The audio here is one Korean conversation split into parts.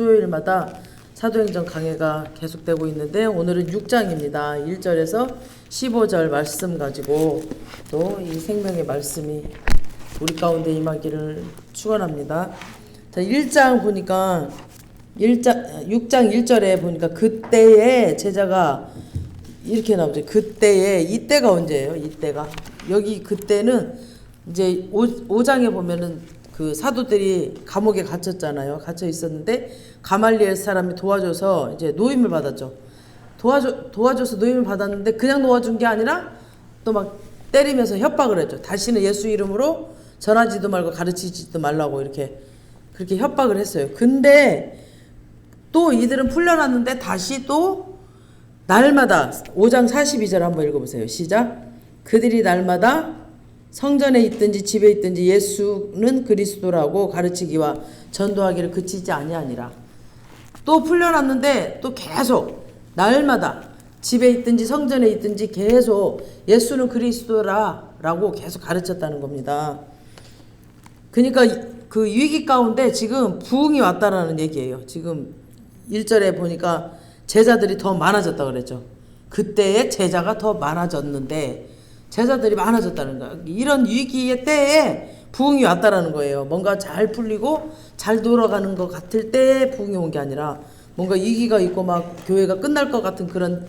수요일마다 사도행전 강해가 계속되고 있는데 오늘은 6장입니다. 1절에서 15절 말씀 가지고 또 이 생명의 말씀이 우리 가운데 임하기를 축원합니다. 자, 1장 보니까 6장 1절에 보니까 그때에 제자가 이렇게 나오죠. 그때에, 이때가 언제예요? 이때가. 여기 그때는 이제 5장에 보면은 그 사도들이 감옥에 갇혔잖아요. 갇혀 있었는데 가말리엘 사람이 도와줘서 이제 노임을 받았죠. 도와줘서 노임을 받았는데 그냥 도와준 게 아니라 또 막 때리면서 협박을 했죠. 다시는 예수 이름으로 전하지도 말고 가르치지도 말라고 이렇게 그렇게 협박을 했어요. 근데 또 이들은 풀려났는데 다시 또 날마다 5장 42절 한번 읽어보세요. 시작. 그들이 날마다 성전에 있든지 집에 있든지 예수는 그리스도라고 가르치기와 전도하기를 그치지 아니하니라. 또 풀려났는데 또 계속 날마다 집에 있든지 성전에 있든지 계속 예수는 그리스도라고 계속 가르쳤다는 겁니다. 그러니까 그 위기 가운데 지금 부흥이 왔다라는 얘기예요. 지금 1절에 보니까 제자들이 더 많아졌다 그랬죠. 그때의 제자가 더 많아졌는데 제자들이 많아졌다는 거야. 이런 위기의 때에 부흥이 왔다라는 거예요. 뭔가 잘 풀리고 잘 돌아가는 것 같을 때에 부흥이 온 게 아니라 뭔가 위기가 있고 막 교회가 끝날 것 같은 그런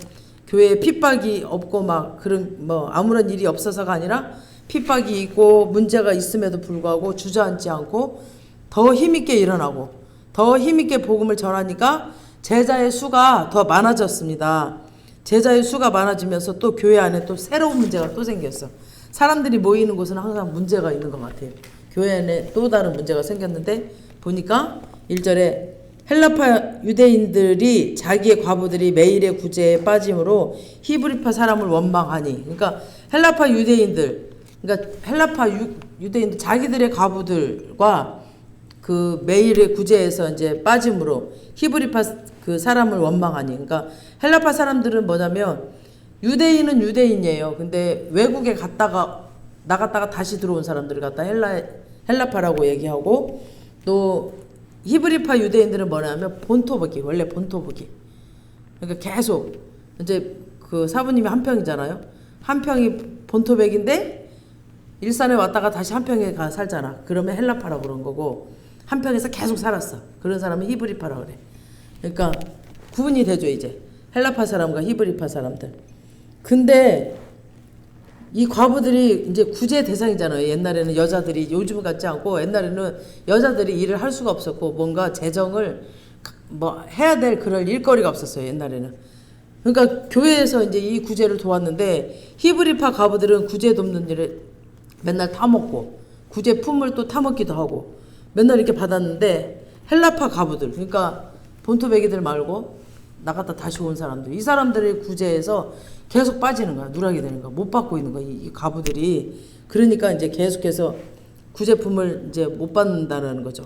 교회에 핍박이 없고 막 그런 뭐 아무런 일이 없어서가 아니라 핍박이 있고 문제가 있음에도 불구하고 주저앉지 않고 더 힘있게 일어나고 더 힘있게 복음을 전하니까 제자의 수가 더 많아졌습니다. 제자의 수가 많아지면서 또 교회 안에 또 새로운 문제가 또 생겼어. 사람들이 모이는 곳은 항상 문제가 있는 것 같아요. 교회 안에 또 다른 문제가 생겼는데 보니까 1절에 헬라파 유대인들이 자기의 과부들이 매일의 구제에 빠짐으로 히브리파 사람을 원망하니, 그러니까 헬라파 유대인들, 그러니까 헬라파 유대인들 자기들의 과부들과 그 매일의 구제에서 이제 빠짐으로 히브리파 그 사람을 원망하니, 그러니까 헬라파 사람들은 뭐냐면 유대인은 유대인이에요. 근데 외국에 갔다가 나갔다가 다시 들어온 사람들을 갖다 헬라파라고 얘기하고, 또 히브리파 유대인들은 뭐냐면 본토복이, 원래 본토복이. 그러니까 계속 이제 그 사부님이 한평이잖아요. 한평이 본토백인데 일산에 왔다가 다시 한평에 가 살잖아. 그러면 헬라파라고 그런 거고, 한평에서 계속 살았어. 그런 사람은 히브리파라고 그래. 그러니까 구분이 되죠, 이제. 헬라파 사람과 히브리파 사람들. 근데 이 과부들이 이제 구제 대상이잖아요. 옛날에는 여자들이, 요즘 같지 않고 옛날에는 여자들이 일을 할 수가 없었고 뭔가 재정을 뭐 해야 될 그럴 일거리가 없었어요. 옛날에는. 그러니까 교회에서 이제 이 구제를 도왔는데 히브리파 과부들은 구제 돕는 일을 맨날 타먹고 구제품을 또 타먹기도 하고 맨날 이렇게 받았는데, 헬라파 과부들, 그러니까 본토배기들 말고 나갔다 다시 온 사람들, 이 사람들의 구제에서 계속 빠지는 거야. 누락이 되는 거야. 못 받고 있는 거야. 이 과부들이. 그러니까 이제 계속해서 구제품을 이제 못 받는다는 거죠.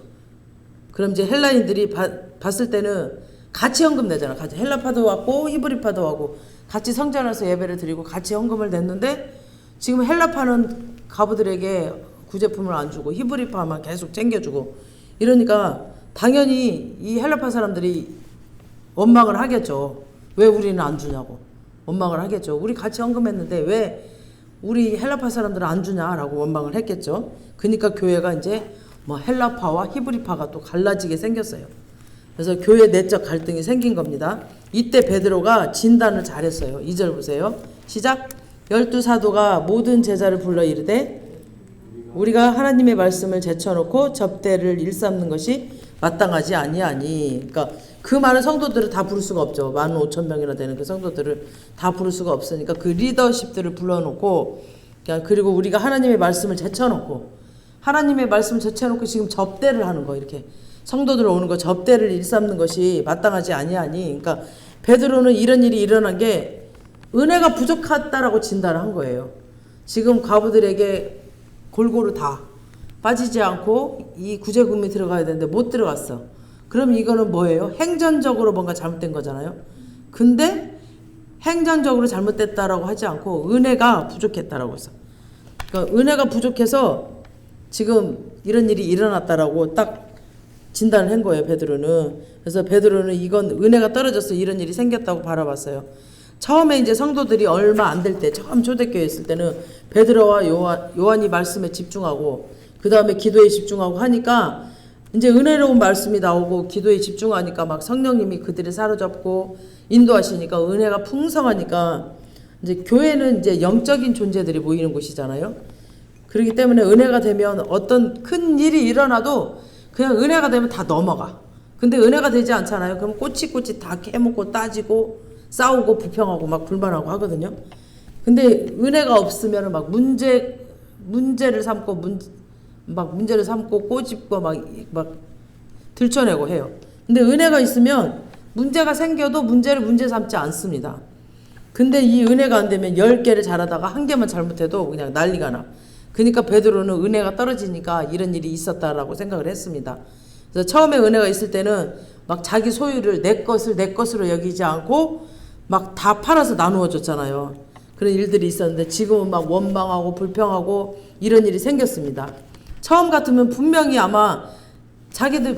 그럼 이제 헬라인들이 봤을 때는 같이 헌금 내잖아. 같이 헬라파도 왔고 히브리파도 왔고 같이 성전에서 예배를 드리고 같이 헌금을 냈는데, 지금 헬라파는 과부들에게 구제품을 안 주고 히브리파만 계속 챙겨주고 이러니까 당연히 이 헬라파 사람들이 원망을 하겠죠. 왜 우리는 안 주냐고 원망을 하겠죠. 우리 같이 헌금했는데 왜 우리 헬라파 사람들은 안 주냐라고 원망을 했겠죠. 그러니까 교회가 이제 뭐 헬라파와 히브리파가 또 갈라지게 생겼어요. 그래서 교회 내적 갈등이 생긴 겁니다. 이때 베드로가 진단을 잘했어요. 2절 보세요. 시작. 12사도가 모든 제자를 불러 이르되 우리가 하나님의 말씀을 제쳐놓고 접대를 일삼는 것이 마땅하지 아니하니. 그러니까 그 많은 성도들을 다 부를 수가 없죠. 15,000명이나 되는 그 성도들을 다 부를 수가 없으니까 그 리더십들을 불러놓고, 그리고 우리가 하나님의 말씀을 제쳐놓고, 하나님의 말씀을 제쳐놓고 지금 접대를 하는 거, 이렇게 성도들 오는 거 접대를 일삼는 것이 마땅하지 아니하니. 그러니까 베드로는 이런 일이 일어난 게 은혜가 부족하다라고 진단을 한 거예요. 지금 과부들에게 골고루 다 빠지지 않고 이 구제금이 들어가야 되는데 못 들어갔어. 그럼 이거는 뭐예요? 행전적으로 뭔가 잘못된 거잖아요. 근데 행전적으로 잘못됐다라고 하지 않고 은혜가 부족했다라고 했어. 그러니까 은혜가 부족해서 지금 이런 일이 일어났다라고 딱 진단을 한 거예요, 베드로는. 그래서 베드로는 이건 은혜가 떨어져서 이런 일이 생겼다고 바라봤어요. 처음에 이제 성도들이 얼마 안 될 때, 처음 초대교회 있을 때는 베드로와 요한이 말씀에 집중하고 그 다음에 기도에 집중하고 하니까 이제 은혜로운 말씀이 나오고 기도에 집중하니까 막 성령님이 그들을 사로잡고 인도하시니까 은혜가 풍성하니까 이제 교회는 이제 영적인 존재들이 모이는 곳이잖아요. 그렇기 때문에 은혜가 되면 어떤 큰 일이 일어나도 그냥 은혜가 되면 다 넘어가. 근데 은혜가 되지 않잖아요. 그럼 꼬치꼬치 다 깨먹고 따지고 싸우고 불평하고 막 불만하고 하거든요. 근데 은혜가 없으면 막 문제를 삼고 문제를 삼고 꼬집고 막 들춰내고 해요. 근데 은혜가 있으면 문제가 생겨도 문제를 문제 삼지 않습니다. 근데 이 은혜가 안 되면 10개를 잘하다가 한 개만 잘못해도 그냥 난리가 나. 그러니까 베드로는 은혜가 떨어지니까 이런 일이 있었다라고 생각을 했습니다. 그래서 처음에 은혜가 있을 때는 막 자기 소유를 내 것으로 여기지 않고 막 다 팔아서 나누어 줬잖아요. 그런 일들이 있었는데 지금은 막 원망하고 불평하고 이런 일이 생겼습니다. 처음 같으면 분명히 아마 자기들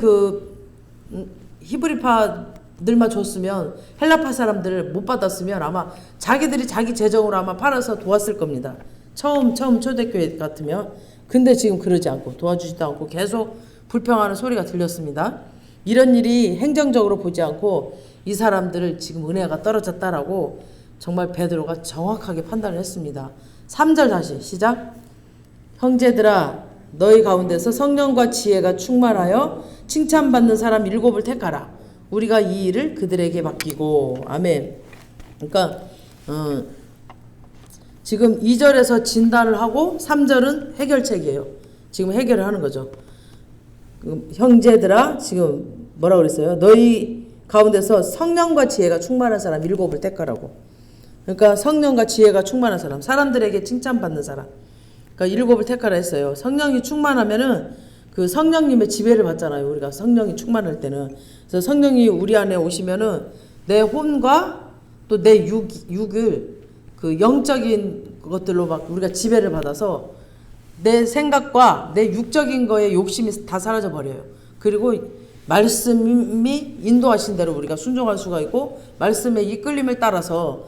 히브리파들만 줬으면 헬라파 사람들을 못 받았으면 아마 자기들이 자기 재정으로 아마 팔아서 도왔을 겁니다. 처음 초대교회 같으면. 근데 지금 그러지 않고 도와주지도 않고 계속 불평하는 소리가 들렸습니다. 이런 일이 행정적으로 보지 않고 이 사람들을 지금 은혜가 떨어졌다라고 정말 베드로가 정확하게 판단을 했습니다. 3절 다시 시작. 형제들아 너희 가운데서 성령과 지혜가 충만하여 칭찬받는 사람 7을 택하라. 우리가 이 일을 그들에게 맡기고. 아멘. 그러니까 지금 2절에서 진단을 하고 3절은 해결책이에요. 지금 해결을 하는 거죠. 형제들아 지금 뭐라고 그랬어요? 너희 가운데서 성령과 지혜가 충만한 사람 7을 택하라고. 그러니까 성령과 지혜가 충만한 사람, 사람들에게 칭찬받는 사람. 그러니까 7을 택하라 했어요. 성령이 충만하면은 그 성령님의 지배를 받잖아요. 우리가 성령이 충만할 때는. 그래서 성령이 우리 안에 오시면은 내 혼과 또 내 육을 그 영적인 것들로 막 우리가 지배를 받아서 내 생각과 내 육적인 거에 욕심이 다 사라져 버려요. 그리고 말씀이 인도하신 대로 우리가 순종할 수가 있고 말씀의 이끌림을 따라서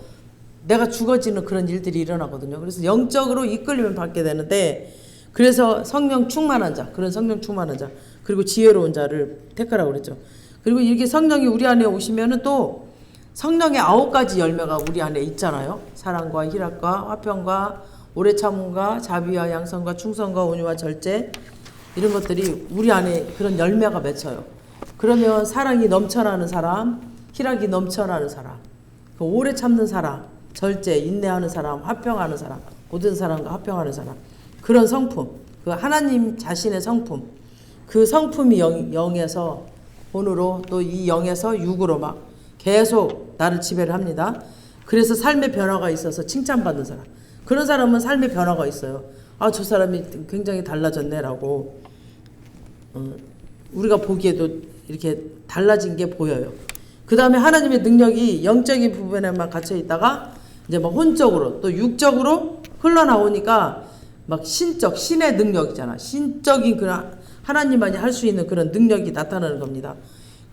내가 죽어지는 그런 일들이 일어나거든요. 그래서 영적으로 이끌림을 받게 되는데 그래서 성령 충만한 자, 그런 성령 충만한 자, 그리고 지혜로운 자를 택하라고 그랬죠. 그리고 이렇게 성령이 우리 안에 오시면은 또 성령의 9가지 열매가 우리 안에 있잖아요. 사랑과 희락과 화평과 오래 참음과 자비와 양선과 충성과 온유와 절제, 이런 것들이 우리 안에 그런 열매가 맺혀요. 그러면 사랑이 넘쳐나는 사람, 희락이 넘쳐나는 사람, 그 오래 참는 사람, 절제, 인내하는 사람, 화평하는 사람, 모든 사람과 화평하는 사람, 그런 성품, 그 하나님 자신의 성품, 그 성품이 0에서 본으로 또 이 0에서 6으로 막 계속 나를 지배를 합니다. 그래서 삶의 변화가 있어서 칭찬받는 사람, 그런 사람은 삶의 변화가 있어요. 아, 저 사람이 굉장히 달라졌네라고 우리가 보기에도 이렇게 달라진 게 보여요. 그 다음에 하나님의 능력이 영적인 부분에만 갇혀 있다가 이제 막 혼적으로 또 육적으로 흘러나오니까 막 신의 능력이잖아. 신적인 그런 하나님만이 할 수 있는 그런 능력이 나타나는 겁니다.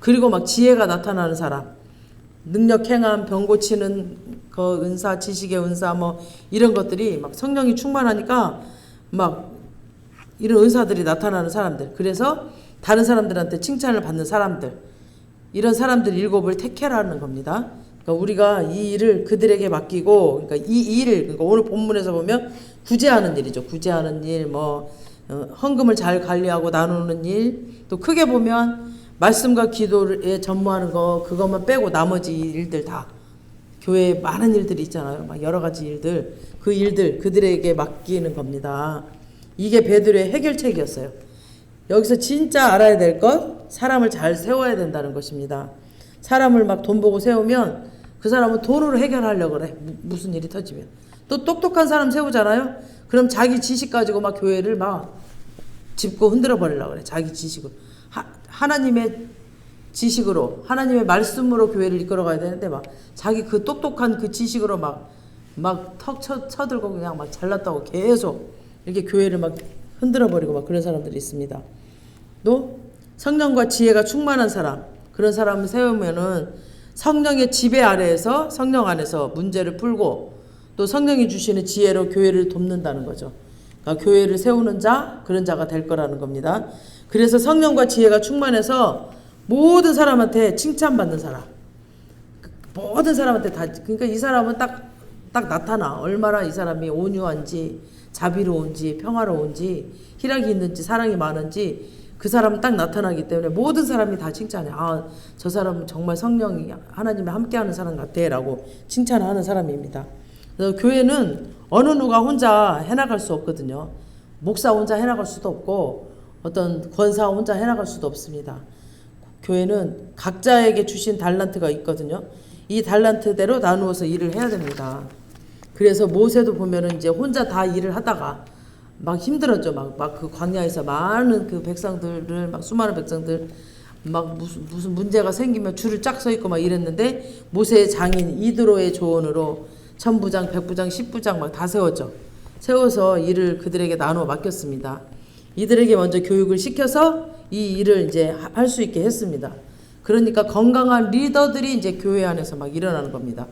그리고 막 지혜가 나타나는 사람, 능력 행함, 병 고치는 그 은사, 지식의 은사 뭐 이런 것들이 막 성령이 충만하니까 막 이런 은사들이 나타나는 사람들. 그래서 다른 사람들한테 칭찬을 받는 사람들, 이런 사람들 7을 택해라는 겁니다. 그러니까 우리가 이 일을 그들에게 맡기고, 그러니까 이 일을, 그러니까 오늘 본문에서 보면 구제하는 일이죠. 구제하는 일, 헌금을 잘 관리하고 나누는 일, 또 크게 보면 말씀과 기도에 전무하는 거, 그것만 빼고 나머지 일들 다 교회에 많은 일들이 있잖아요. 막 여러 가지 일들, 그 일들 그들에게 맡기는 겁니다. 이게 베드로의 해결책이었어요. 여기서 진짜 알아야 될 것, 사람을 잘 세워야 된다는 것입니다. 사람을 막 돈 보고 세우면 그 사람은 돈으로 해결하려고 그래. 무슨 일이 터지면. 또 똑똑한 사람 세우잖아요. 그럼 자기 지식 가지고 막 교회를 막 짚고 흔들어 버리려고 그래. 자기 지식으로. 하나님의 지식으로, 하나님의 말씀으로 교회를 이끌어 가야 되는데 막 자기 그 똑똑한 그 지식으로 막 턱 쳐들고 그냥 막 잘났다고 계속 이렇게 교회를 막 흔들어 버리고 막 그런 사람들이 있습니다. 또 성령과 지혜가 충만한 사람, 그런 사람을 세우면은 성령의 지배 아래에서 성령 안에서 문제를 풀고 또 성령이 주시는 지혜로 교회를 돕는다는 거죠. 그러니까 교회를 세우는 자, 그런 자가 될 거라는 겁니다. 그래서 성령과 지혜가 충만해서 모든 사람한테 칭찬받는 사람, 모든 사람한테 다, 그러니까 이 사람은 딱 나타나. 얼마나 이 사람이 온유한지, 자비로운지, 평화로운지, 희락이 있는지, 사랑이 많은지 그 사람은 딱 나타나기 때문에 모든 사람이 다 칭찬해. 아, 저 사람은 정말 성령이 하나님이 함께하는 사람 같아 라고 칭찬하는 사람입니다. 그래서 교회는 어느 누가 혼자 해나갈 수 없거든요. 목사 혼자 해나갈 수도 없고 어떤 권사 혼자 해나갈 수도 없습니다. 교회는 각자에게 주신 달란트가 있거든요. 이 달란트대로 나누어서 일을 해야 됩니다. 그래서 모세도 보면은 이제 혼자 다 일을 하다가 막 힘들었죠. 막 그 광야에서 많은 그 백성들을, 막 수많은 백성들, 막 무슨 문제가 생기면 줄을 쫙 서 있고 막 이랬는데 모세의 장인 이드로의 조언으로 천부장, 백부장, 십부장 막 다 세웠죠. 세워서 일을 그들에게 나누어 맡겼습니다. 이들에게 먼저 교육을 시켜서 이 일을 이제 할 수 있게 했습니다. 그러니까 건강한 리더들이 이제 교회 안에서 막 일어나는 겁니다.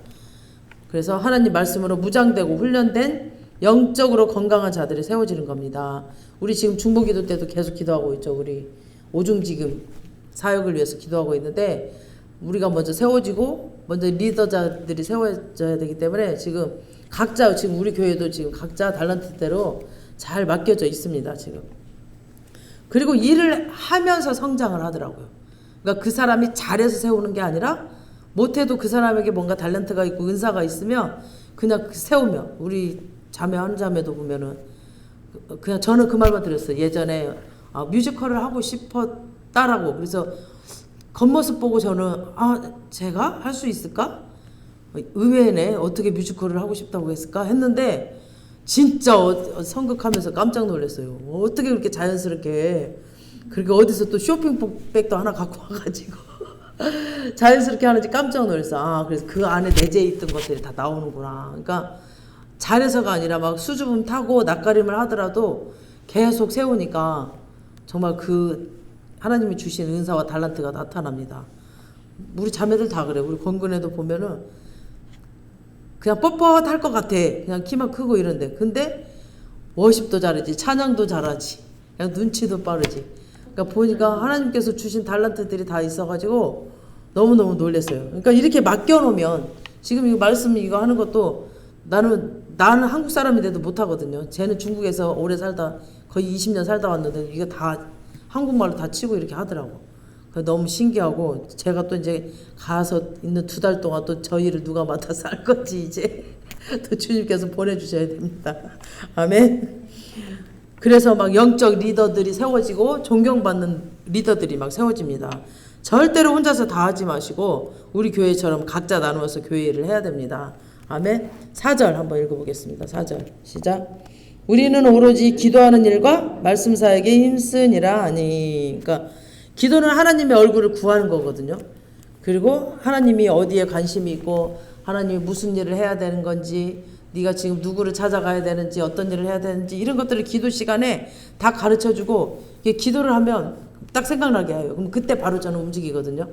그래서 하나님 말씀으로 무장되고 훈련된 영적으로 건강한 자들이 세워지는 겁니다. 우리 지금 중보기도 때도 계속 기도하고 있죠. 우리 오중 지금 사역을 위해서 기도하고 있는데 우리가 먼저 세워지고 먼저 리더자들이 세워져야 되기 때문에 지금 각자, 지금 우리 교회도 지금 각자 달란트대로 잘 맡겨져 있습니다. 지금. 그리고 일을 하면서 성장을 하더라고요. 그러니까 그 사람이 잘해서 세우는 게 아니라 못해도 그 사람에게 뭔가 달란트가 있고 은사가 있으면 그냥 세우면, 우리 자매 한 자매도 보면은 그냥 저는 그 말만 드렸어요. 예전에 뮤지컬을 하고 싶었다라고. 그래서 겉모습 보고 저는 제가 할 수 있을까? 의외네. 어떻게 뮤지컬을 하고 싶다고 했을까? 했는데 진짜 성극하면서 깜짝 놀랐어요. 어떻게 그렇게 자연스럽게, 그리고 어디서 또 쇼핑백도 하나 갖고 와가지고 자연스럽게 하는지 깜짝 놀랐어. 그래서 그 안에 내재해 있던 것들이 다 나오는구나. 그러니까 잘해서가 아니라 막 수줍음 타고 낯가림을 하더라도 계속 세우니까 정말 그 하나님이 주신 은사와 달란트가 나타납니다. 우리 자매들 다 그래. 우리 권근에도 보면은 그냥 뻣뻣할 것 같아. 그냥 키만 크고 이런데. 근데 워십도 잘하지. 찬양도 잘하지. 그냥 눈치도 빠르지. 그러니까 보니까 하나님께서 주신 달란트들이 다 있어가지고 너무너무 놀랐어요. 그러니까 이렇게 맡겨놓으면, 지금 이거 말씀 이거 하는 것도 나는 한국 사람인데도 못하거든요. 쟤는 중국에서 오래 살다 거의 20년 살다 왔는데 이거 다 한국말로 다 치고 이렇게 하더라고. 너무 신기하고, 제가 또 이제 가서 있는 2달 동안 또 저 일을 누가 맡아서 할 건지 이제 또 주님께서 보내주셔야 됩니다. 아멘. 그래서 막 영적 리더들이 세워지고 존경받는 리더들이 막 세워집니다. 절대로 혼자서 다 하지 마시고 우리 교회처럼 각자 나누어서 교회를 해야 됩니다. 아멘. 4절 한번 읽어보겠습니다. 4절 시작. 우리는 오로지 기도하는 일과 말씀 사역에 힘쓰니라 하니. 그러니까 기도는 하나님의 얼굴을 구하는 거거든요. 그리고 하나님이 어디에 관심이 있고 하나님이 무슨 일을 해야 되는 건지, 네가 지금 누구를 찾아가야 되는지, 어떤 일을 해야 되는지, 이런 것들을 기도 시간에 다 가르쳐주고, 기도를 하면 딱 생각나게 해요. 그럼 그때 바로 저는 움직이거든요.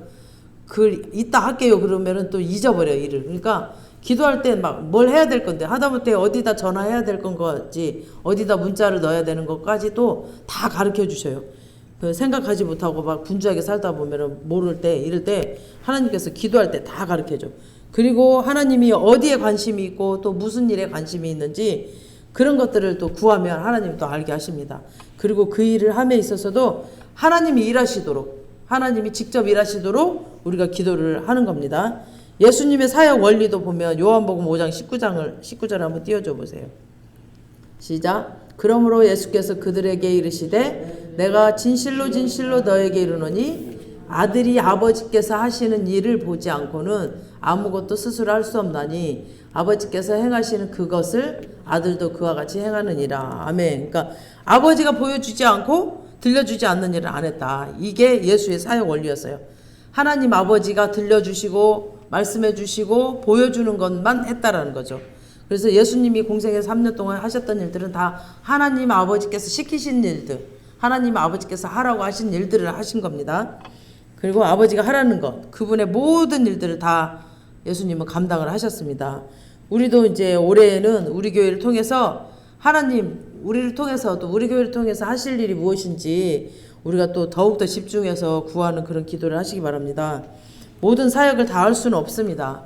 이따 할게요 그러면은 또 잊어버려요, 일을. 그러니까 기도할 때 막 뭘 해야 될 건데, 하다못해 어디다 전화해야 될 건지, 어디다 문자를 넣어야 되는 것까지도 다 가르쳐 주셔요. 생각하지 못하고 막 분주하게 살다 보면은 모를 때, 이럴 때 하나님께서 기도할 때 다 가르쳐 줘. 그리고 하나님이 어디에 관심이 있고 또 무슨 일에 관심이 있는지 그런 것들을 또 구하면 하나님이 또 알게 하십니다. 그리고 그 일을 함에 있어서도 하나님이 일하시도록, 하나님이 직접 일하시도록 우리가 기도를 하는 겁니다. 예수님의 사역 원리도 보면 요한복음 5장 19절 한번 띄워줘 보세요. 시작. 그러므로 예수께서 그들에게 이르시되 내가 진실로 진실로 너에게 이르노니 아들이 아버지께서 하시는 일을 보지 않고는 아무것도 스스로 할 수 없나니 아버지께서 행하시는 그것을 아들도 그와 같이 행하느니라. 아멘. 그러니까 아버지가 보여주지 않고 들려주지 않는 일을 안 했다. 이게 예수의 사역 원리였어요. 하나님 아버지가 들려주시고 말씀해 주시고 보여주는 것만 했다라는 거죠. 그래서 예수님이 공생에 3년 동안 하셨던 일들은 다 하나님 아버지께서 시키신 일들, 하나님 아버지께서 하라고 하신 일들을 하신 겁니다. 그리고 아버지가 하라는 것, 그분의 모든 일들을 다 예수님은 감당을 하셨습니다. 우리도 이제 올해는 우리 교회를 통해서 하나님 우리를 통해서 또 우리 교회를 통해서 하실 일이 무엇인지 우리가 또 더욱더 집중해서 구하는 그런 기도를 하시기 바랍니다. 모든 사역을 다 할 수는 없습니다.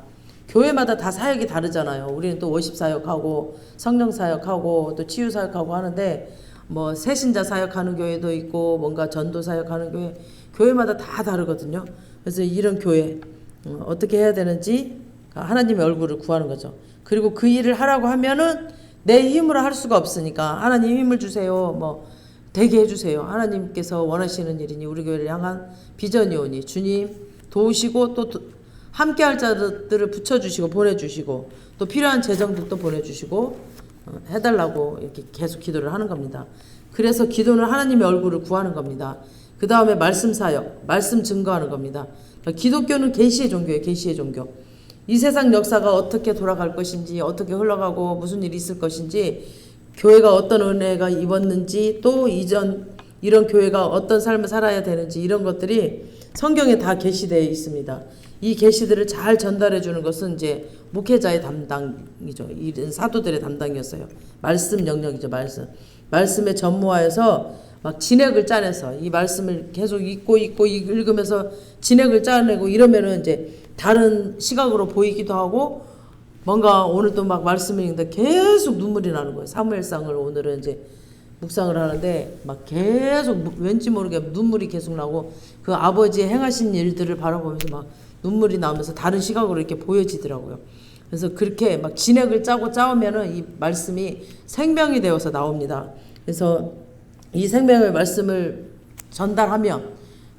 교회마다 다 사역이 다르잖아요. 우리는 또 워십 사역하고 성령 사역하고 또 치유 사역하고 하는데 뭐 새신자 사역하는 교회도 있고 뭔가 전도 사역하는 교회마다 다 다르거든요. 그래서 이런 교회 어떻게 해야 되는지 하나님의 얼굴을 구하는 거죠. 그리고 그 일을 하라고 하면은 내 힘으로 할 수가 없으니까 하나님 힘을 주세요. 뭐 되게 해주세요. 하나님께서 원하시는 일이니 우리 교회를 향한 비전이 오니 주님 도우시고 또 함께할 자들을 붙여주시고 보내주시고 또 필요한 재정도 또 보내주시고 해달라고 이렇게 계속 기도를 하는 겁니다. 그래서 기도는 하나님의 얼굴을 구하는 겁니다. 그 다음에 말씀 사역, 말씀 증거하는 겁니다. 그러니까 기독교는 계시의 종교예요. 계시의 종교. 이 세상 역사가 어떻게 돌아갈 것인지 어떻게 흘러가고 무슨 일이 있을 것인지 교회가 어떤 은혜가 입었는지 또 이런 교회가 어떤 삶을 살아야 되는지 이런 것들이 성경에 다 계시되어 있습니다. 이 계시들을 잘 전달해 주는 것은 이제 목회자의 담당이죠. 이런 사도들의 담당이었어요. 말씀 영역이죠. 말씀에 전무하여서 막 진액을 짜내서 이 말씀을 계속 읽고 읽으면서 진액을 짜내고 이러면은 이제 다른 시각으로 보이기도 하고 뭔가 오늘 또 막 말씀을 읽는데 계속 눈물이 나는 거예요. 사무엘상을 오늘은 이제 묵상을 하는데 막 계속 왠지 모르게 눈물이 계속 나고 그 아버지의 행하신 일들을 바라보면서 막 눈물이 나면서 다른 시각으로 이렇게 보여지더라고요. 그래서 그렇게 막 진액을 짜오면은 이 말씀이 생명이 되어서 나옵니다. 그래서 이 생명의 말씀을 전달하면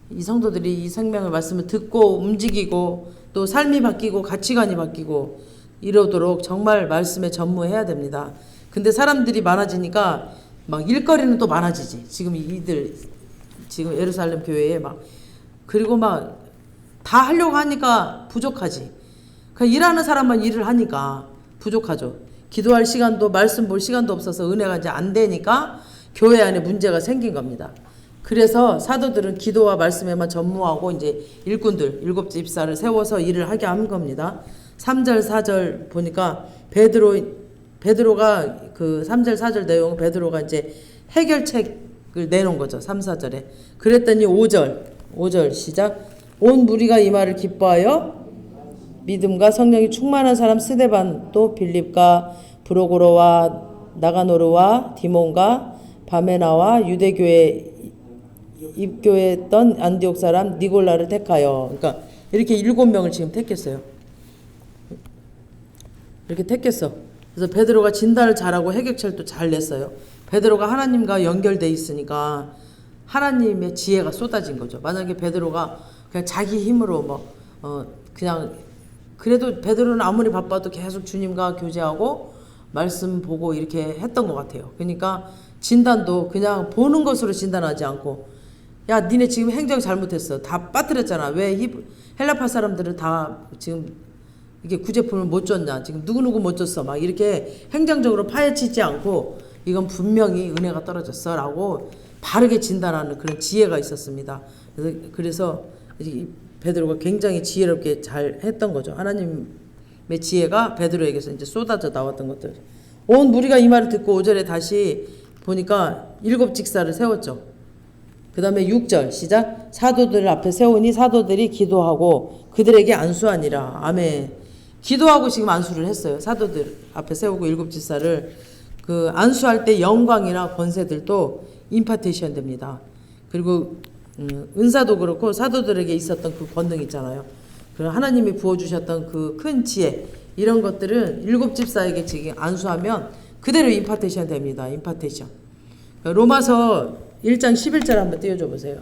이 성도들이 이 생명의 말씀을 듣고 움직이고 또 삶이 바뀌고 가치관이 바뀌고 이러도록 정말 말씀에 전무해야 됩니다. 근데 사람들이 많아지니까 막 일거리는 또 많아지지. 지금 예루살렘 교회에 막 그리고 막 다 하려고 하니까 부족하지. 그냥 일하는 사람만 일을 하니까 부족하죠. 기도할 시간도 말씀 볼 시간도 없어서 은혜가 이제 안 되니까 교회 안에 문제가 생긴 겁니다. 그래서 사도들은 기도와 말씀에만 전무하고 이제 일꾼들 7집사를 세워서 일을 하게 한 겁니다. 3절 4절 보니까 베드로가 그 3절 4절 내용 베드로가 이제 해결책을 내놓은 거죠. 3, 4절에. 그랬더니 5절 시작. 온 무리가 이 말을 기뻐하여 믿음과 성령이 충만한 사람 스데반 또 빌립과 브로고로와 나가노르와 디몬과 바메나와 유대교에 입교했던 안디옥 사람 니골라를 택하여 그러니까 이렇게 7명을 지금 택했어요. 이렇게 택했어. 그래서 베드로가 진단을 잘하고 해결책도 잘 냈어요. 베드로가 하나님과 연결돼 있으니까 하나님의 지혜가 쏟아진 거죠. 만약에 베드로가 그냥 자기 힘으로 그냥 그래도 베드로는 아무리 바빠도 계속 주님과 교제하고 말씀 보고 이렇게 했던 것 같아요. 그러니까 진단도 그냥 보는 것으로 진단하지 않고 야 니네 지금 행정 잘못했어. 다 빠뜨렸잖아. 왜 헬라파 사람들은 다 지금 이게 구제품을 못 줬냐. 지금 누구누구 못 줬어. 막 이렇게 행정적으로 파헤치지 않고 이건 분명히 은혜가 떨어졌어 라고 바르게 진단하는 그런 지혜가 있었습니다. 그래서 베드로가 굉장히 지혜롭게 잘 했던 거죠. 하나님의 지혜가 베드로에게서 이제 쏟아져 나왔던 것들. 온 무리가 이 말을 듣고 5절에 다시 보니까 7직사를 세웠죠. 그 다음에 6절 시작. 사도들 앞에 세우니 사도들이 기도하고 그들에게 안수하니라. 아멘. 기도하고 지금 안수를 했어요. 사도들 앞에 세우고 7직사를 그 안수할 때 영광이나 권세들도 임파테이션 됩니다. 그리고 은사도 그렇고 사도들에게 있었던 그 권능 있잖아요. 그리고 하나님이 부어주셨던 그 큰 지혜 이런 것들은 7집사에게 지금 안수하면 그대로 임파테이션 됩니다. 임파테이션. 로마서 1장 11절 한번 띄워줘 보세요.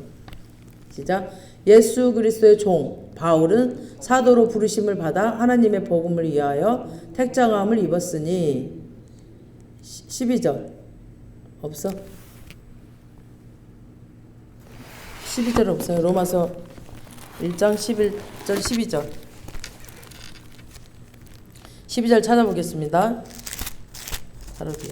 시작. 예수 그리스도의 종 바울은 사도로 부르심을 받아 하나님의 복음을 위하여 택정함을 입었으니 12절 없어? 12절 없어요. 로마서 1장 11절 12절 12절 찾아보겠습니다. 바로 뒤에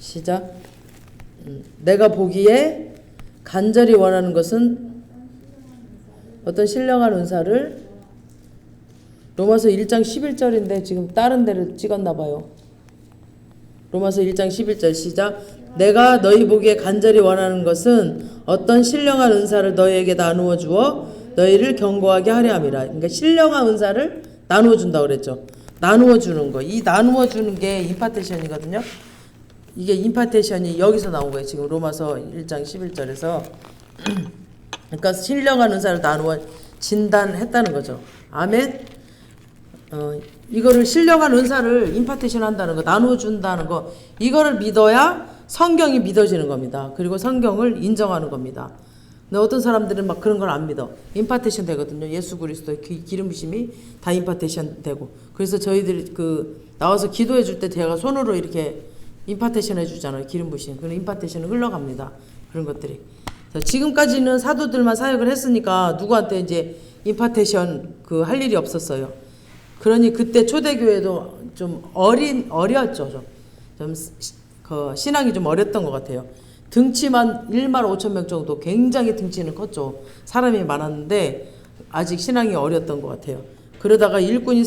시작. 내가 보기에 간절히 원하는 것은 어떤 신령한 은사를 로마서 1장 11절인데 지금 다른 데를 찍었나 봐요. 로마서 1장 11절 시작. 내가 너희 보기에 간절히 원하는 것은 어떤 신령한 은사를 너희에게 나누어 주어 너희를 견고하게 하려 함이라. 그러니까 신령한 은사를 나누어 준다고 그랬죠. 나누어 주는 거. 이 나누어 주는 게 임파테이션이거든요. 이게 임파테이션이 여기서 나온 거예요. 지금 로마서 1장 11절에서. 그러니까 신령한 은사를 나누어 진단했다는 거죠. 아멘. 이거를 신령한 은사를 임파테이션 한다는 거, 나누어 준다는 거, 이거를 믿어야 성경이 믿어지는 겁니다. 그리고 성경을 인정하는 겁니다. 근데 어떤 사람들은 막 그런 걸 안 믿어. 임파테이션 되거든요. 예수 그리스도의 기름 부심이 다 임파테이션 되고. 그래서 저희들이 나와서 기도해 줄 때 제가 손으로 이렇게 임파테이션 해주잖아요. 기름 부심. 그런 임파테이션은 흘러갑니다. 그런 것들이. 지금까지는 사도들만 사역을 했으니까 누구한테 이제 임파테이션 할 일이 없었어요. 그러니 그때 초대교회도 좀 어렸죠. 좀 신앙이 좀 어렸던 것 같아요. 등치만 1만 5천 명 정도, 굉장히 등치는 컸죠. 사람이 많았는데 아직 신앙이 어렸던 것 같아요. 그러다가 일꾼이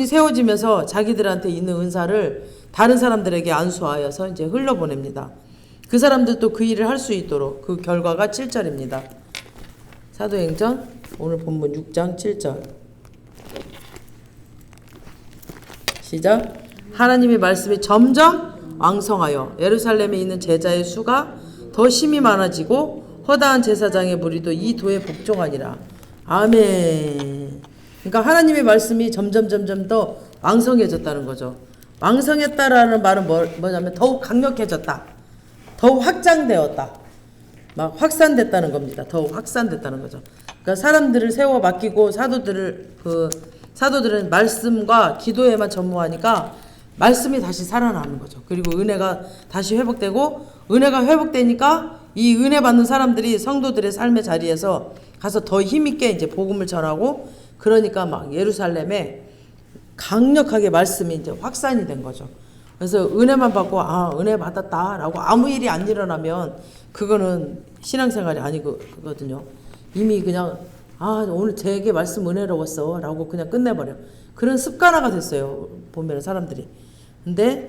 세워지면서 자기들한테 있는 은사를 다른 사람들에게 안수하여서 이제 흘려보냅니다. 그 사람들도 그 일을 할 수 있도록. 그 결과가 7절입니다. 사도행전 오늘 본문 6장 7절 시작. 하나님의 말씀이 점점 왕성하여 예루살렘에 있는 제자의 수가 더 심히 많아지고 허다한 제사장의 무리도 이 도에 복종하니라. 아멘. 그러니까 하나님의 말씀이 점점 더 왕성해졌다는 거죠. 왕성했다라는 말은 뭐냐면 더욱 강력해졌다. 더욱 확장되었다. 막 확산됐다는 겁니다. 더욱 확산됐다는 거죠. 그러니까 사람들을 세워 맡기고 사도들은 말씀과 기도에만 전무하니까 말씀이 다시 살아나는 거죠. 그리고 은혜가 다시 회복되고, 은혜가 회복되니까 이 은혜 받는 사람들이 성도들의 삶의 자리에서 가서 더 힘있게 이제 복음을 전하고, 그러니까 막 예루살렘에 강력하게 말씀이 이제 확산이 된 거죠. 그래서 은혜만 받고 은혜 받았다라고 아무 일이 안 일어나면 그거는 신앙생활이 아니거든요. 이미 그냥 오늘 제게 말씀 은혜로웠어 라고 그냥 끝내버려. 그런 습관화가 됐어요. 보면 사람들이. 근데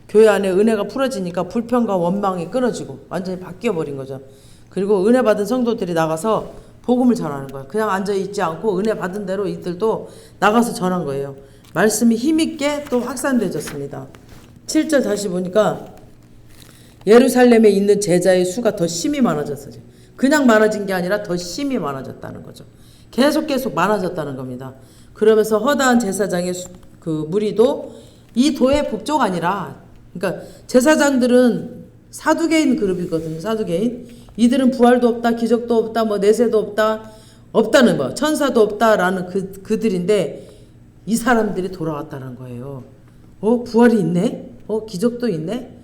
교회 안에 은혜가 풀어지니까 불평과 원망이 끊어지고 완전히 바뀌어버린 거죠. 그리고 은혜 받은 성도들이 나가서 복음을 전하는 거예요. 그냥 앉아있지 않고 은혜 받은 대로 이들도 나가서 전한 거예요. 말씀이 힘있게 또 확산되어졌습니다. 7절 다시 보니까 예루살렘에 있는 제자의 수가 더 심히 많아졌어요. 그냥 많아진 게 아니라 더 심히 많아졌다는 거죠. 계속 많아졌다는 겁니다. 그러면서 허다한 제사장의 무리도 이 도의 복종하니라. 그러니까 제사장들은 사두개인 그룹이거든요. 사두개인. 이들은 부활도 없다, 기적도 없다, 내세도 없다, 없다는 거, 천사도 없다라는 그들인데 이 사람들이 돌아왔다는 거예요. 부활이 있네? 기적도 있네?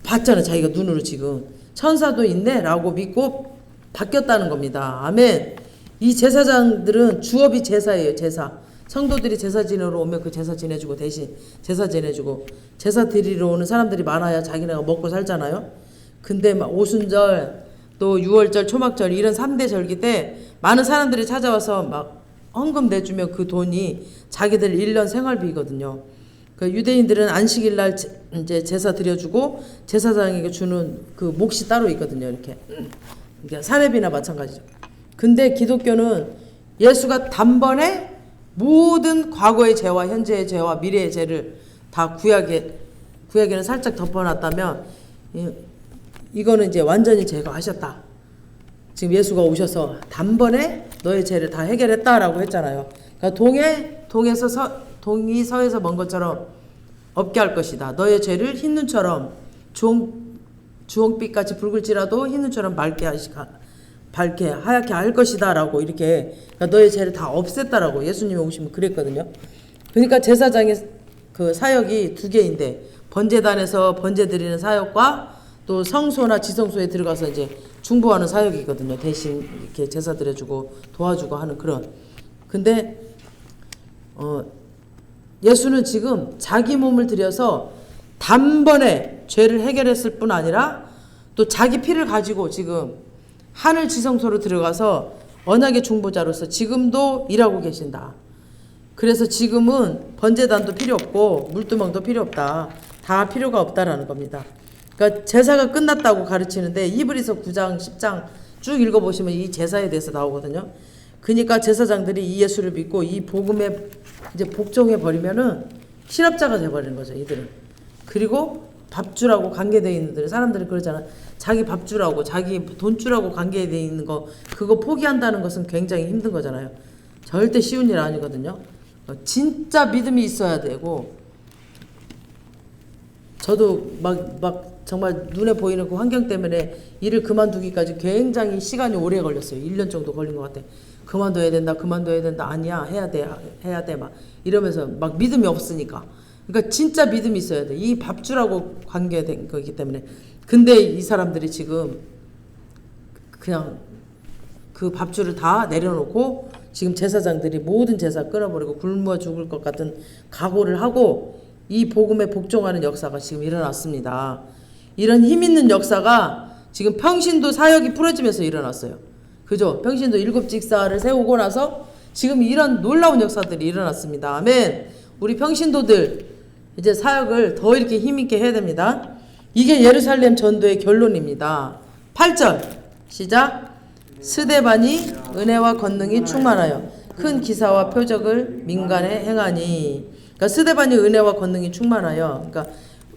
봤잖아, 자기가 눈으로 지금. 천사도 있네? 라고 믿고 바뀌었다는 겁니다. 아멘. 이 제사장들은 주업이 제사예요, 제사. 성도들이 제사 지내러 오면 그 제사 지내주고, 대신 제사 지내주고, 제사 드리러 오는 사람들이 많아야 자기네가 먹고 살잖아요. 근데 막 오순절, 또 유월절, 초막절 이런 3대 절기 때 많은 사람들이 찾아와서 막 헌금 내주면 그 돈이 자기들 1년 생활비거든요. 그 유대인들은 안식일 날 이제 제사 드려주고 제사장에게 주는 그 몫이 따로 있거든요. 이렇게. 그러니까 사례비나 마찬가지죠. 근데 기독교는 예수가 단번에 모든 과거의 죄와 현재의 죄와 미래의 죄를 다 구약에는 살짝 덮어놨다면 이거는 이제 완전히 제거하셨다. 지금 예수가 오셔서 단번에 너의 죄를 다 해결했다라고 했잖아요. 그러니까 동이 서에서 먼 것처럼 없게 할 것이다. 너의 죄를 흰 눈처럼 주홍빛같이 붉을지라도 흰 눈처럼 밝게 하얗게 할 것이다라고 이렇게 그러니까 너의 죄를 다 없앴다라고 예수님이 오시면 그랬거든요. 그러니까 제사장의 그 사역이 두 개인데 번제단에서 번제 드리는 사역과 또 성소나 지성소에 들어가서 이제 중보하는 사역이거든요. 대신 이렇게 제사 드려주고 도와주고 하는 그런. 근데 예수는 지금 자기 몸을 들여서 단번에 죄를 해결했을 뿐 아니라 또 자기 피를 가지고 지금 하늘 지성소로 들어가서 언약의 중보자로서 지금도 일하고 계신다. 그래서 지금은 번제단도 필요 없고 물두멍도 필요 없다. 다 필요가 없다라는 겁니다. 그러니까 제사가 끝났다고 가르치는데 이브리서 9장 10장 쭉 읽어보시면 이 제사에 대해서 나오거든요. 그러니까 제사장들이 이 예수를 믿고 이 복음에 이제 복종해 버리면은 실업자가 돼버리는 거죠, 이들은. 그리고 밥 주라고 관계되어 있는 사람들이 그러잖아. 자기 밥 주라고, 자기 돈 주라고 관계되어 있는 거, 그거 포기한다는 것은 굉장히 힘든 거잖아요. 절대 쉬운 일 아니거든요. 진짜 믿음이 있어야 되고, 저도 막 정말 눈에 보이는 그 환경 때문에 일을 그만두기까지 굉장히 시간이 오래 걸렸어요. 1년 정도 걸린 것 같아. 그만둬야 된다. 아니야, 해야 돼. 막 이러면서 막 믿음이 없으니까. 그러니까 진짜 믿음이 있어야 돼. 이 밥 주라고 관계된 거기 때문에. 근데 이 사람들이 지금 그냥 그 밥줄을 다 내려놓고 지금 제사장들이 모든 제사 끊어버리고 굶어 죽을 것 같은 각오를 하고 이 복음에 복종하는 역사가 지금 일어났습니다. 이런 힘 있는 역사가 지금 평신도 사역이 풀어지면서 일어났어요. 그죠? 평신도 7직사를 세우고 나서 지금 이런 놀라운 역사들이 일어났습니다. 아멘. 우리 평신도들 이제 사역을 더 이렇게 힘있게 해야 됩니다. 이게 예루살렘 전도의 결론입니다. 8절 시작. 스데반이 은혜와 권능이 충만하여 큰 기사와 표적을 민간에 행하니. 그러니까 스데반이 은혜와 권능이 충만하여. 그러니까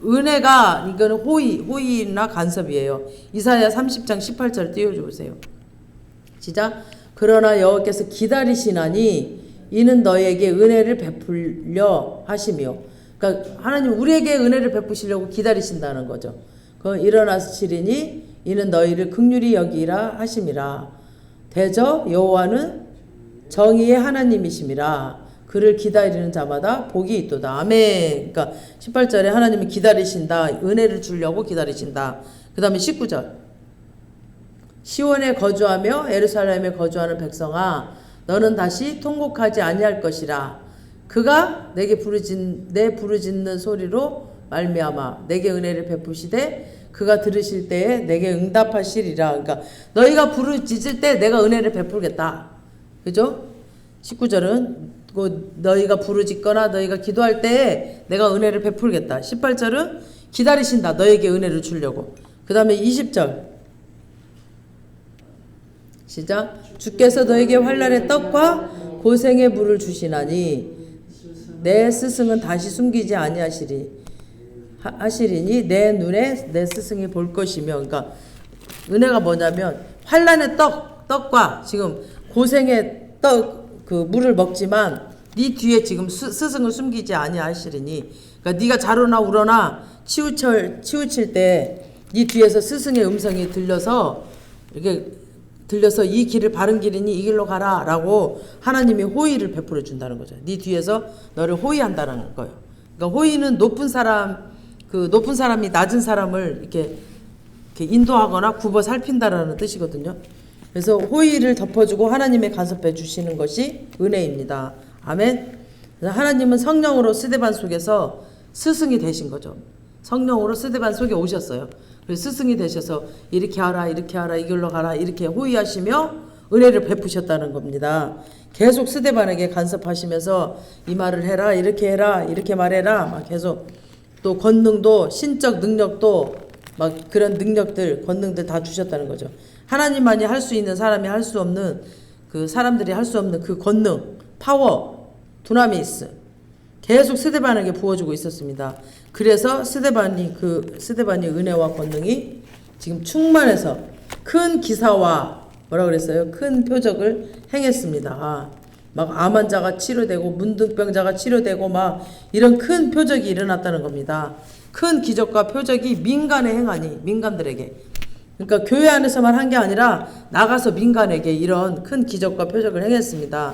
은혜가 이거는 호의나 간섭이에요. 이사야 30장 18절 띄워주세요. 시작. 그러나 여호와께서 기다리시나니 이는 너희에게 은혜를 베풀려 하시며. 그러니까 하나님 우리에게 은혜를 베푸시려고 기다리신다는 거죠. 그 일어나시리니 이는 너희를 긍휼히 여기라 하심이라. 대저 여호와는 정의의 하나님이심이라. 그를 기다리는 자마다 복이 있도다. 아멘. 그러니까 18절에 하나님이 기다리신다. 은혜를 주려고 기다리신다. 그 다음에 19절. 시온에 거주하며 예루살렘에 거주하는 백성아, 너는 다시 통곡하지 아니할 것이라. 그가 내게 내 부르짖는 소리로 말미암아 내게 은혜를 베푸시되 그가 들으실 때에 내게 응답하시리라. 그러니까 너희가 부르짖을 때 내가 은혜를 베풀겠다. 그죠? 19절은 너희가 부르짖거나 너희가 기도할 때에 내가 은혜를 베풀겠다. 18절은 기다리신다. 너에게 은혜를 주려고. 그 다음에 20절 시작. 주께서 너에게 환난의 떡과 고생의 물을 주시나니 내 스승은 다시 숨기지 아니하시리니 내 눈에 내 스승이 볼 것이며. 그러니까 은혜가 뭐냐면 환난의 떡과 지금 고생의 떡 그 물을 먹지만 네 뒤에 지금 스승을 숨기지 아니하시리니. 그러니까 네가 자로나 울어나 치우칠 때 네 뒤에서 스승의 음성이 들려서 이 길을 바른 길이니 이 길로 가라라고 하나님이 호의를 베풀어 준다는 거죠. 네 뒤에서 너를 호의한다는 거예요. 그러니까 호의는 높은 사람이 낮은 사람을 이렇게 인도하거나 굽어 살핀다라는 뜻이거든요. 그래서 호의를 덮어주고 하나님의 간섭해 주시는 것이 은혜입니다. 아멘. 하나님은 성령으로 스데반 속에서 스승이 되신 거죠. 성령으로 스데반 속에 오셨어요. 그래서 스승이 되셔서 이렇게 하라 이길로 가라 이렇게 호의하시며 은혜를 베푸셨다는 겁니다. 계속 스데반에게 간섭하시면서 이 말을 해라 이렇게 말해라 막 계속. 또 권능도 신적 능력도 막 그런 능력들 권능들 다 주셨다는 거죠. 하나님만이 할 수 있는 사람이 할 수 없는 그 사람들이 할 수 없는 그 권능 파워 두나미스 계속 스데반에게 부어주고 있었습니다. 그래서 스데반이 은혜와 권능이 지금 충만해서 큰 기사와 뭐라 그랬어요? 큰 표적을 행했습니다. 막 암 환자가 치료되고 문둥병자가 치료되고 막 이런 큰 표적이 일어났다는 겁니다. 큰 기적과 표적이 민간에 행하니 민간들에게. 그러니까 교회 안에서만 한 게 아니라 나가서 민간에게 이런 큰 기적과 표적을 행했습니다.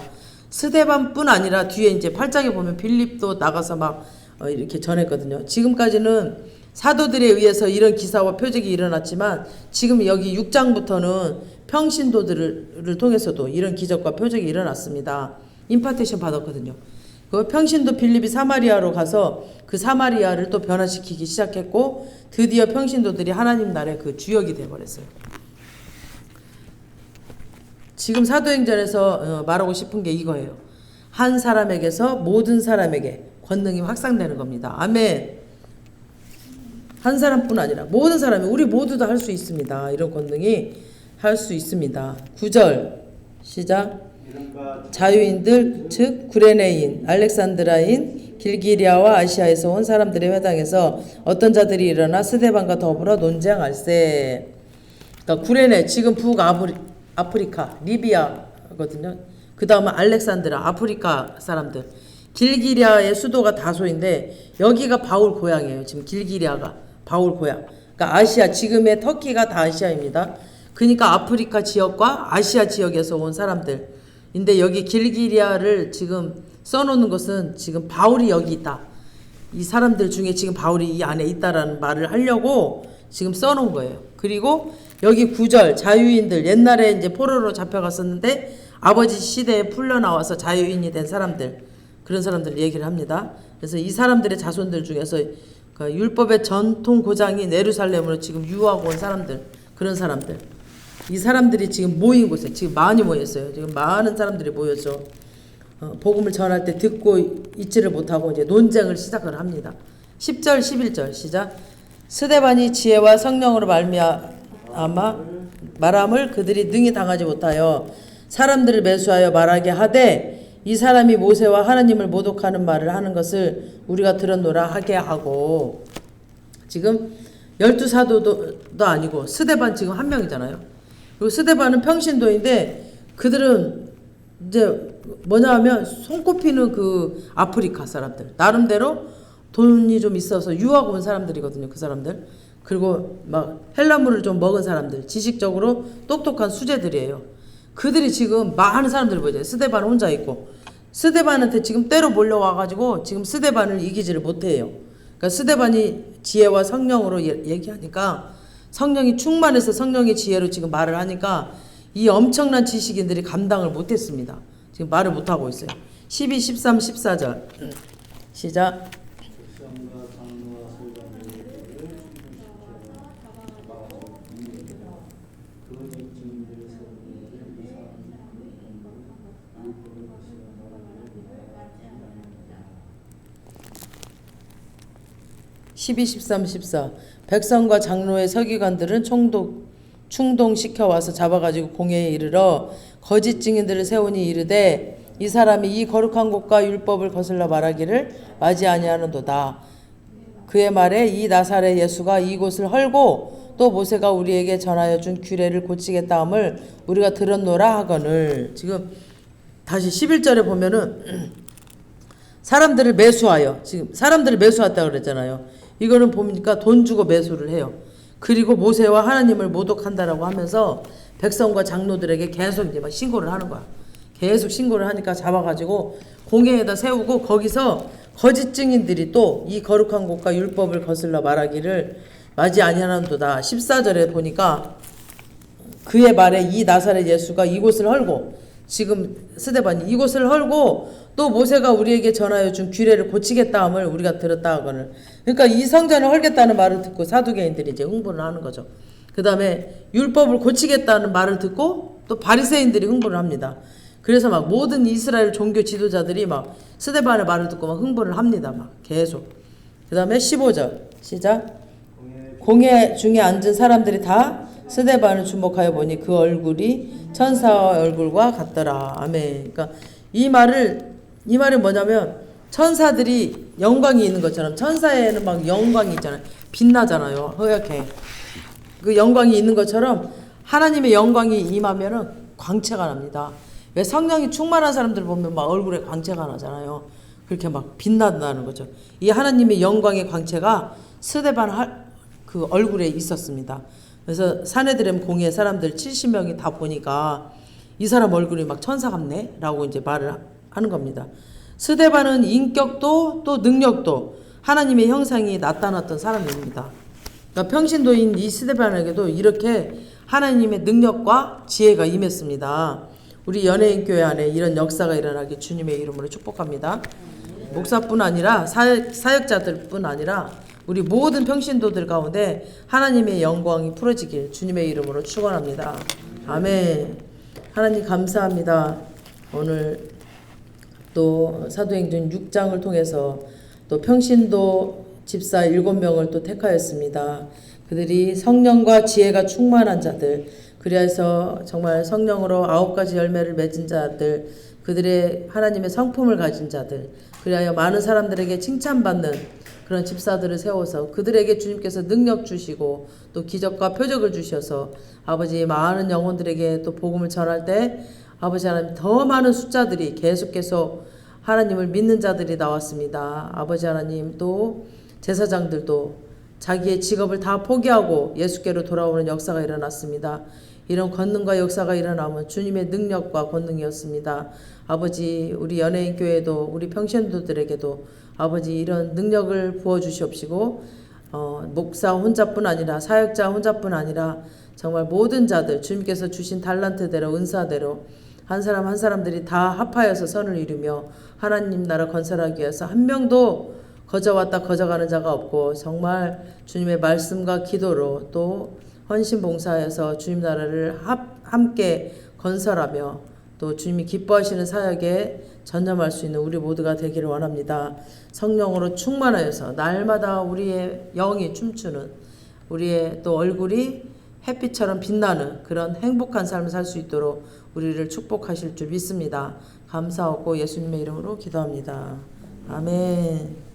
스데반뿐 아니라 뒤에 이제 8장에 보면 빌립도 나가서 막 이렇게 전했거든요. 지금까지는 사도들에 의해서 이런 기사와 표적이 일어났지만 지금 여기 6장부터는 평신도들을 통해서도 이런 기적과 표적이 일어났습니다. 임파테이션 받았거든요. 그 평신도 빌립이 사마리아로 가서 그 사마리아를 또 변화시키기 시작했고 드디어 평신도들이 하나님 나라의 그 주역이 되어버렸어요. 지금 사도행전에서 말하고 싶은 게 이거예요. 한 사람에게서 모든 사람에게 권능이 확산되는 겁니다. 아멘. 한 사람뿐 아니라 모든 사람이 우리 모두 다 할 수 있습니다. 이런 권능이 할 수 있습니다. 9절 시작. 자유인들 즉 구레네인, 알렉산드라인, 길기리아와 아시아에서 온 사람들의 회당에서 어떤 자들이 일어나 스데반과 더불어 논쟁할세. 그러니까 구레네 지금 북아프리카 리비아거든요. 그 다음은 알렉산드라 아프리카 사람들. 길기리아의 수도가 다소인데 여기가 바울 고향이에요. 지금 길기리아가 바울 고향. 그러니까 아시아 지금의 터키가 다 아시아입니다. 그러니까 아프리카 지역과 아시아 지역에서 온 사람들인데 여기 길기리아를 지금 써놓는 것은 지금 바울이 여기 있다. 이 사람들 중에 지금 바울이 이 안에 있다라는 말을 하려고 지금 써놓은 거예요. 그리고 여기 9절 자유인들 옛날에 이제 포로로 잡혀갔었는데 아버지 시대에 풀려나와서 자유인이 된 사람들 그런 사람들 얘기를 합니다. 그래서 이 사람들의 자손들 중에서 그 율법의 전통 고장인 예루살렘으로 지금 유하고 온 사람들 그런 사람들 이 사람들이 지금 모인 곳에 지금 많이 모였어요. 지금 많은 사람들이 모여서 복음을 전할 때 듣고 있지를 못하고 이제 논쟁을 시작을 합니다. 10절 11절 시작. 스데반이 지혜와 성령으로 말함을 그들이 능히 당하지 못하여 사람들을 매수하여 말하게 하되 이 사람이 모세와 하나님을 모독하는 말을 하는 것을 우리가 들었노라 하게 하고 지금 12사도도 아니고 스데반 지금 한 명이잖아요. 그리고 스데반은 평신도인데 그들은 이제 뭐냐 하면 손꼽히는 그 아프리카 사람들 나름대로 돈이 좀 있어서 유학 온 사람들이거든요. 그 사람들 그리고 막 헬라물을 좀 먹은 사람들 지식적으로 똑똑한 수재들이에요. 그들이 지금 많은 사람들이 보이죠. 스데반 혼자 있고 스데반한테 지금 때로 몰려와가지고 지금 스데반을 이기지를 못해요. 그러니까 스데반이 지혜와 성령으로 얘기하니까 성령이 충만해서 성령의 지혜로 지금 말을 하니까 이 엄청난 지식인들이 감당을 못했습니다. 지금 말을 못하고 있어요. 12, 13, 14절 시작. (12, 13, 14) 백성과 장로의 서기관들은 충동시켜 와서 잡아가지고 공회에 이르러 거짓 증인들을 세우니 이르되 이 사람이 이 거룩한 곳과 율법을 거슬러 말하기를 마지 아니하는도다. 그의 말에 이 나사렛 예수가 이곳을 헐고 또 모세가 우리에게 전하여 준 규례를 고치겠다 함을 우리가 들었노라 하거늘. 지금 다시 11절에 보면은 사람들을 매수하여 지금 사람들을 매수했다고 그랬잖아요. 이거는 보니까 돈 주고 매수를 해요. 그리고 모세와 하나님을 모독한다라고 하면서 백성과 장로들에게 계속 이제 막 신고를 하는 거야. 계속 신고를 하니까 잡아가지고 공회에다 세우고 거기서 거짓 증인들이 또 이 거룩한 곳과 율법을 거슬러 말하기를 마지 아니하는도다. 14절에 보니까 그의 말에 이 나사렛 예수가 이곳을 헐고 지금 스데반이 이곳을 헐고 또 모세가 우리에게 전하여 준 규례를 고치겠다 함을 우리가 들었다 하거늘. 그러니까 이 성전을 헐겠다는 말을 듣고 사두개인들이 이제 흥분을 하는 거죠. 그 다음에 율법을 고치겠다는 말을 듣고 또 바리새인들이 흥분을 합니다. 그래서 막 모든 이스라엘 종교 지도자들이 막 스데반의 말을 듣고 막 흥분을 합니다. 막 계속. 그 다음에 15절 시작. 공회 중에 앉은 사람들이 다 스데반을 주목하여 보니 그 얼굴이 천사의 얼굴과 같더라. 아멘. 그러니까 이 말이 뭐냐면 천사들이 영광이 있는 것처럼 천사에는 막 영광이 있잖아요. 빛나잖아요. 허옇게. 그 영광이 있는 것처럼 하나님의 영광이 임하면은 광채가 납니다. 왜 성령이 충만한 사람들 보면 막 얼굴에 광채가 나잖아요. 그렇게 막 빛난다는 거죠. 이 하나님의 영광의 광채가 스데반 그 얼굴에 있었습니다. 그래서 사내들의 공회 사람들 70명이 다 보니까 이 사람 얼굴이 막 천사 같네? 라고 이제 말을 하는 겁니다. 스데반은 인격도 또 능력도 하나님의 형상이 나타났던 사람입니다. 그러니까 평신도인 이 스데반에게도 이렇게 하나님의 능력과 지혜가 임했습니다. 우리 연예인교회 안에 이런 역사가 일어나기 주님의 이름으로 축복합니다. 목사뿐 아니라 사역자들뿐 아니라 우리 모든 평신도들 가운데 하나님의 영광이 풀어지길 주님의 이름으로 축원합니다. 아멘. 하나님 감사합니다. 오늘 또 사도행전 6장을 통해서 또 평신도 집사 7명을 또 택하였습니다. 그들이 성령과 지혜가 충만한 자들, 그래서 정말 성령으로 9가지 열매를 맺은 자들, 그들의 하나님의 성품을 가진 자들, 그리하여 많은 사람들에게 칭찬받는 그런 집사들을 세워서 그들에게 주님께서 능력 주시고 또 기적과 표적을 주셔서 아버지 많은 영혼들에게 또 복음을 전할 때 아버지 하나님 더 많은 숫자들이 계속 하나님을 믿는 자들이 나왔습니다. 아버지 하나님 또 제사장들도 자기의 직업을 다 포기하고 예수께로 돌아오는 역사가 일어났습니다. 이런 권능과 역사가 일어나면 주님의 능력과 권능이었습니다. 아버지 우리 연예인 교회도 우리 평신도들에게도 아버지 이런 능력을 부어주시옵시고 목사 혼자뿐 아니라 사역자 혼자뿐 아니라 정말 모든 자들 주님께서 주신 달란트대로 은사대로 한 사람 한 사람들이 다 합하여서 선을 이루며 하나님 나라 건설하기 위해서 한 명도 거저왔다 거저가는 자가 없고 정말 주님의 말씀과 기도로 또 헌신봉사하여서 주님 나라를 함께 건설하며 또 주님이 기뻐하시는 사역에 전념할 수 있는 우리 모두가 되기를 원합니다. 성령으로 충만하여서 날마다 우리의 영이 춤추는 우리의 또 얼굴이 햇빛처럼 빛나는 그런 행복한 삶을 살 수 있도록 우리를 축복하실 줄 믿습니다. 감사하고 예수님의 이름으로 기도합니다. 아멘.